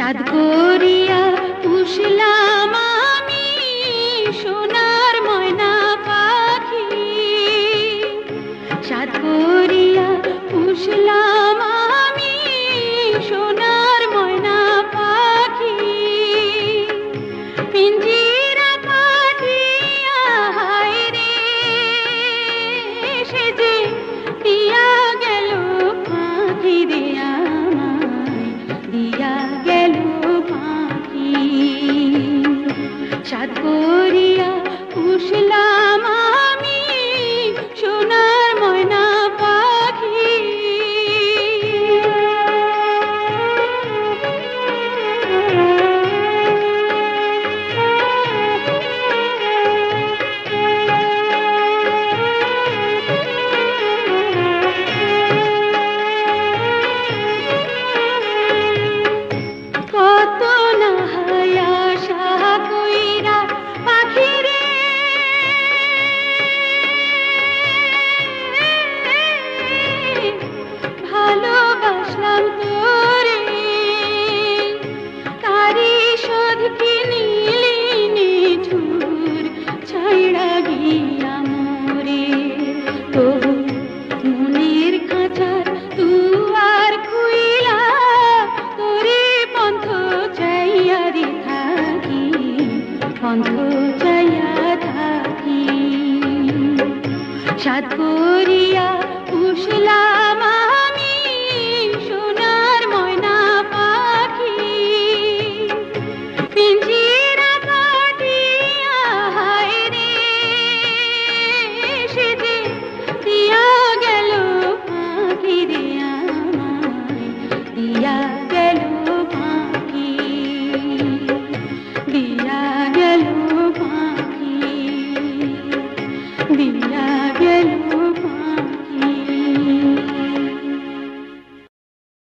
সাদ করিয়া পুষলাম আমি সোনার ময়না পাখি, সাদ করিয়া পুষলাম আমি সোনার ময়না পাখি। পিঞ্জিরা কাটিয়া হায় রে সে যে দিয়া গেল পাখি দিয়া দিয়া গেল পাখি। সাদ করিয়া পুষলাম আমি সোনার ময়না পাখি। কত না আশা কইরা পাখি রে ভালোবাসলাম তোরে, তারি শোধ কি নিলি নিঠুর ছাইড়া গিয়া মোরে। তবু মনের খাঁচার দুয়ার খুইলা তোরে পন্থ চাইয়া রে থাকি, পন্থ চাইয়া থাকি। সাদ করিয়া পুষলাম আমি সোনার ময়না পাখি। পিঞ্জিরা কাটিয়া হায় রে সে যে দিয়া গেল পাখি রে আমায় দিয়া গেল পাখি।